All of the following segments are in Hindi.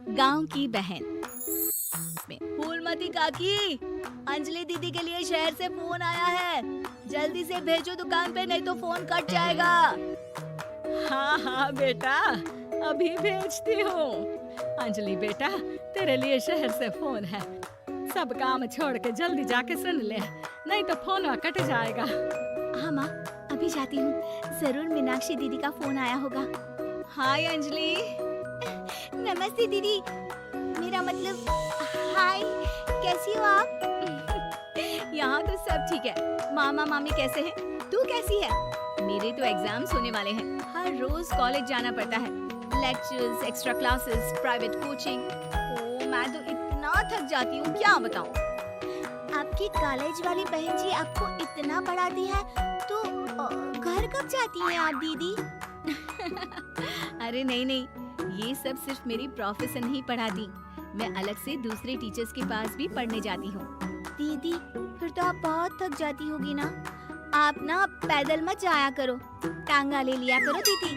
गांव की बहन में फूलमती काकी, अंजलि दीदी के लिए शहर से फोन आया है। जल्दी से भेजो दुकान पे, नहीं तो फोन कट जाएगा। हाँ हाँ बेटा, अभी भेजती हूँ। अंजलि बेटा, तेरे लिए शहर से फोन है। सब काम छोड़ के जल्दी जाके सुन ले, नहीं तो फोन कट जाएगा। हाँ माँ, अभी जाती हूँ। जरूर मीनाक्षी दीदी का फोन आया होगा। हाय अंजलि। नमस्ते दीदी, मेरा मतलब हाय, कैसी हो आप? यहाँ तो सब ठीक है। मामा मामी कैसे हैं? तू कैसी है? मेरे तो एग्जाम्स होने वाले हैं। हर रोज कॉलेज जाना पड़ता है। Lectures, extra classes, private coaching. ओ, मैं तो इतना थक जाती हूँ, क्या बताऊँ। आपकी कॉलेज वाली बहन जी आपको इतना पढ़ाती है, तो घर कब जाती हैं आप दीदी? अरे नहीं नहीं, ये सब सिर्फ मेरी प्रोफेशन ही पढ़ाती। मैं अलग से दूसरे टीचर्स के पास भी पढ़ने जाती हूँ। दीदी, फिर तो आप बहुत थक जाती होगी ना। आप ना पैदल मत जाया करो, टांगा ले लिया करो दीदी।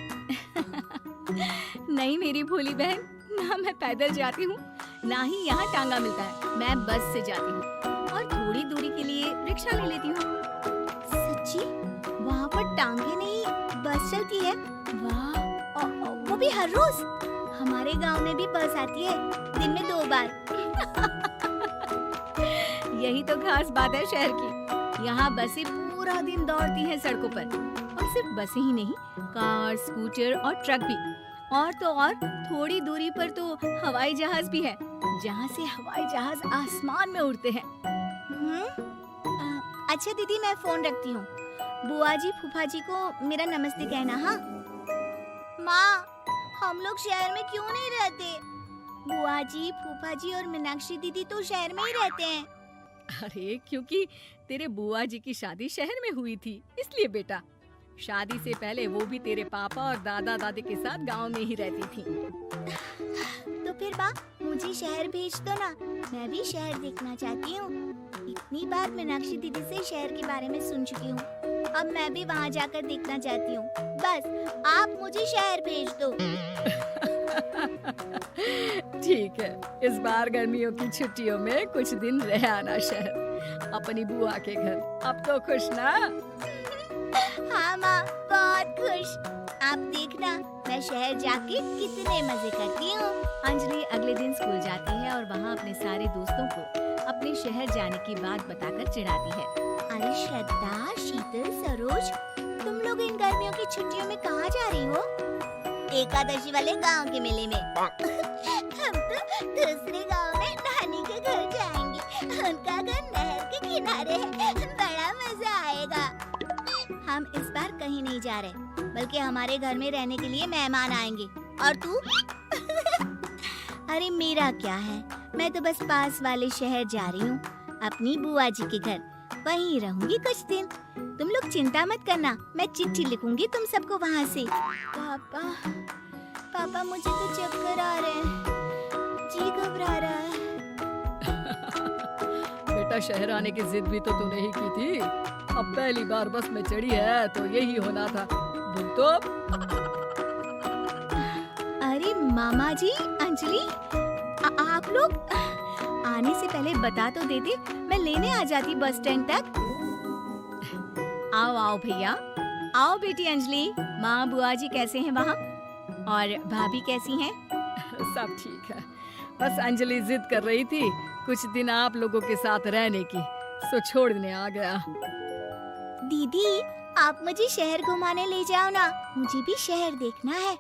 नहीं मेरी भोली बहन, ना मैं पैदल जाती हूँ, ना ही यहाँ टांगा मिलता है। मैं बस से जाती हूँ और थोड़ी दूरी के लिए रिक्शा ले लेती हूँ। सच्ची? वहाँ पर टांगे नहीं, बस चलती है? वाह, वो भी हर रोज? हमारे गांव में भी बस आती है, दिन में 2 बार। यही तो खास बात है शहर की। यहाँ बसें पूरा दिन दौड़ती हैं सड़कों पर। और सिर्फ बसें ही नहीं, कार, स्कूटर और ट्रक भी। और तो और थोड़ी दूरी पर तो हवाई जहाज भी है, जहाँ से हवाई जहाज आसमान में उड़ते हैं। अच्छा दीदी, मैं फोन रखती हूँ। बुआ जी, फूफा जी को मेरा नमस्ते कहना। हाँ माँ, हम लोग शहर में क्यों नहीं रहते? बुआ जी, फूफा जी और मीनाक्षी दीदी तो शहर में ही रहते हैं। अरे क्योंकि तेरे बुआ जी की शादी शहर में हुई थी, इसलिए बेटा। शादी से पहले वो भी तेरे पापा और दादा दादी के साथ गांव में ही रहती थी। तो फिर माँ, मुझे शहर भेज दो ना, मैं भी शहर देखना चाहती हूँ। इतनी बार मीनाक्षी दीदी से शहर के बारे में सुन चुकी हूँ, अब मैं भी वहाँ जाकर देखना चाहती हूँ। बस आप मुझे शहर भेज दो। ठीक है, इस बार गर्मियों की छुट्टियों में कुछ दिन रह आना शहर, अपनी बुआ के घर। अब तो खुश ना? हाँ माँ, बहुत खुश। आप देखना, मैं शहर जाके कितने मजे करती हूँ। अंजलि अगले दिन स्कूल जाती है और वहाँ अपने सारे दोस्तों को अपने शहर जाने की बात बताकर चिढ़ाती है। अरे श्रद्धा, शीतल, सरोज, तुम लोग इन गर्मियों की छुट्टियों में कहाँ जा रही हो? एकादशी वाले गांव के मेले में। हम तो दूसरे गांव में नानी के घर जाएंगे, उनका घर नहर के किनारे है, बड़ा मजा आएगा। हम इस बार कहीं नहीं जा रहे, बल्कि हमारे घर में रहने के लिए मेहमान आएंगे। और तू? अरे मेरा क्या है, मैं तो बस पास वाले शहर जा रही हूँ, अपनी बुआ जी के घर। वहीं रहूंगी कुछ दिन। तुम लोग चिंता मत करना, मैं चिट्ठी लिखूंगी तुम सबको वहाँ से। पापा, मुझे तो चक्कर आ रहे हैं, जी घबरा रहा है। बेटा, शहर आने की जिद भी तो तूने ही की थी। अब पहली बार बस में चढ़ी है तो यही होना था। बोल तो। अरे मामा जी, अंजलि, आप लोग आने से पहले बता तो देते, मैं लेने आ जाती बस स्टैंड तक। आओ आओ भैया, आओ बेटी अंजलि। माँ बुआ जी कैसे हैं वहाँ? और भाभी कैसी हैं? सब ठीक है, बस अंजलि जिद कर रही थी कुछ दिन आप लोगों के साथ रहने की, सो छोड़ने आ गया। दीदी, आप मुझे शहर घुमाने ले जाओ ना, मुझे भी शहर देखना है।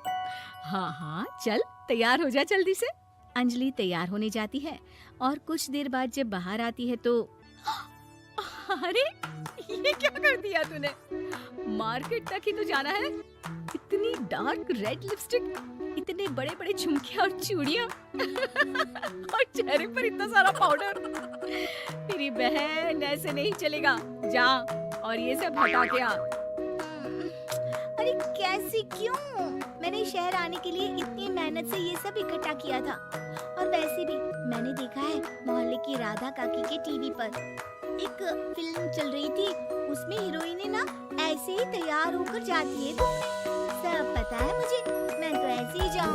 हाँ हाँ, चल तैयार हो जा जल्दी से। अंजलि तैयार होने जाती है और कुछ देर बाद जब बाहर आती है तो अरे ये क्या कर दिया तूने? मार्केट तक ही तो जाना है। इतनी डार्क रेड लिपस्टिक, इतने बड़े बड़े झुमके और चूड़ियां और चेहरे पर इतना सारा पाउडर। मेरी बहन, ऐसे नहीं चलेगा, जा और ये सब हटा के आ। अरे कैसे, क्यों? मैंने शहर आने के लिए इतनी मेहनत से ये सब इकट्ठा किया था। और वैसे भी मैंने देखा है मोहल्ले की राधा काकी के टीवी पर एक फिल्म चल रही थी, उसमें हीरोइन ना ऐसे ही तैयार होकर जाती है। तो सब पता है मुझे, मैं तो ऐसे ही जाऊंगी।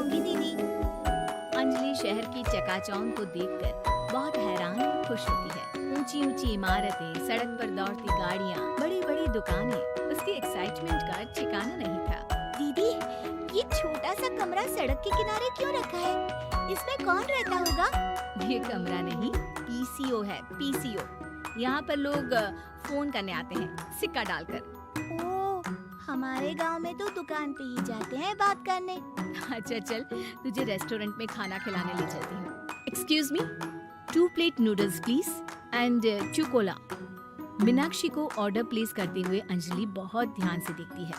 शहर की चकाचौंध को देखकर बहुत हैरान और खुश होती है। ऊंची ऊंची इमारतें, सड़क पर दौड़ती गाड़ियाँ, बड़ी बड़ी दुकानें, उसकी एक्साइटमेंट का ठिकाना नहीं था। दीदी, ये छोटा सा कमरा सड़क के किनारे क्यों रखा है? इसमें कौन रहता होगा? ये कमरा नहीं, पीसीओ है, पीसीओ। यहाँ पर लोग फोन करने आते हैं सिक्का डालकर। ओह, हमारे गांव में तो दुकान पे ही जाते हैं बात करने। अच्छा चल, तुझे रेस्टोरेंट में खाना खिलाने ले चलती हूँ। Excuse me, 2 plate noodles please and 2 Cola. Meenakshi को ऑर्डर प्लेस करते हुए अंजलि बहुत ध्यान से देखती है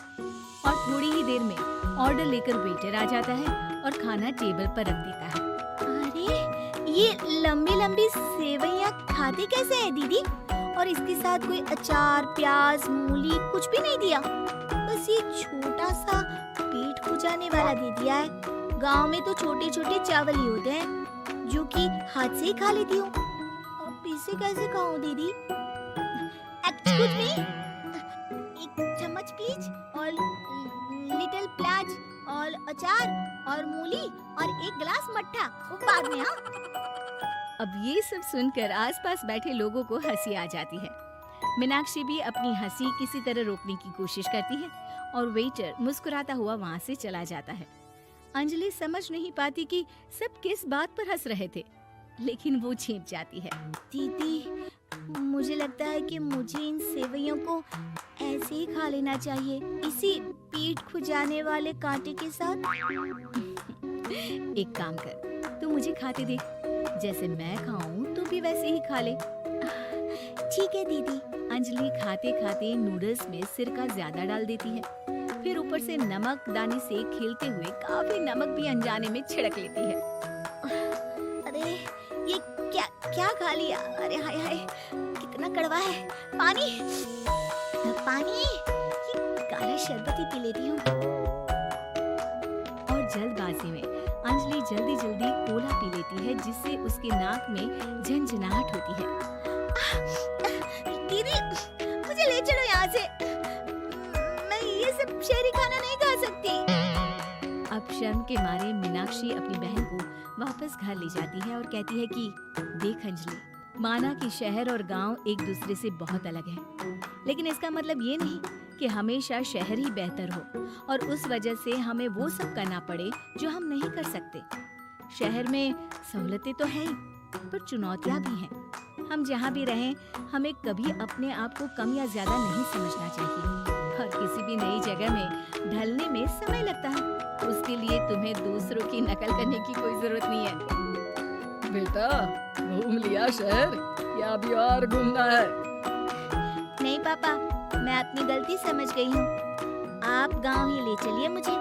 और थोड़ी ही देर में ऑर्डर लेकर वेटर आ जाता है और खाना टेबल पर रख देता है। अरे, ये लंबी लंबी सेवइयाँ खाते कैसे है दीदी? और इसके साथ कोई अचार, प्याज, मूली कुछ भी नहीं दिया, बस ये छोटा सा पेट खुजाने वाला दे दिया है। गांव में तो छोटे छोटे चावल ही होते हैं जो कि हाथ से ही खा लेती हूँ। अब इसे कैसे खाऊं दीदी? एक्सक्यूज मी, एक चम्मच प्लीज, और लिटिल प्याज और अचार और मूली और एक गिलास मट्ठा, वो बाद में। हाँ, अब ये सब सुनकर आसपास बैठे लोगों को हंसी आ जाती है। मीनाक्षी भी अपनी हंसी किसी तरह रोकने की कोशिश करती है और वेटर मुस्कुराता हुआ वहाँ से चला जाता है। अंजलि समझ नहीं पाती कि सब किस बात पर हंस रहे थे, लेकिन वो छिप जाती है। दीदी, मुझे लगता है कि मुझे इन सेवइयों को ऐसे ही खा लेना चाहिए, इसी पेट खुजाने वाले कांटे के साथ। एक काम कर, तू मुझे खाते दे, जैसे मैं खाऊं तू भी वैसे ही खा ले। ठीक है दीदी। अंजलि खाते खाते नूडल्स में सिरका ज्यादा डाल देती है, फिर ऊपर से नमक दाने से खेलते हुए काफी नमक भी अनजाने में छिड़क लेती है। अरे, ये क्या क्या खा लिया? अरे हाय हाय, कितना कड़वा है। पानी, पानी, ये काला शरबत ही पी लेती हूँ। और जल्दबाजी में अंजलि जल्दी जल्दी कोला पी लेती है, जिससे उसके नाक में झंझनाहट होती है। दीदी, मुझे ले चलो यहाँ से, मैं ये सब शहरी खाना नहीं खा सकती। अब शर्म के मारे मीनाक्षी अपनी बहन को वापस घर ले जाती है और कहती है कि देख अंजलि, माना कि शहर और गांव एक दूसरे से बहुत अलग है, लेकिन इसका मतलब ये नहीं कि हमेशा शहर ही बेहतर हो और उस वजह से हमें वो सब करना पड़े जो हम नहीं कर सकते। शहर में सहूलतें तो हैं ही, पर चुनौतियाँ भी हैं। हम जहाँ भी रहें, हमें कभी अपने आप को कम या ज्यादा नहीं समझना चाहिए, और किसी भी नई जगह में ढलने में समय लगता है। उसके लिए तुम्हें दूसरों की नकल करने की कोई जरूरत नहीं है। बेटा, घूम लिया शहर या अभी और घूमना है? नहीं पापा, मैं अपनी गलती समझ गई हूँ। आप गांव ही ले चलिए मुझे।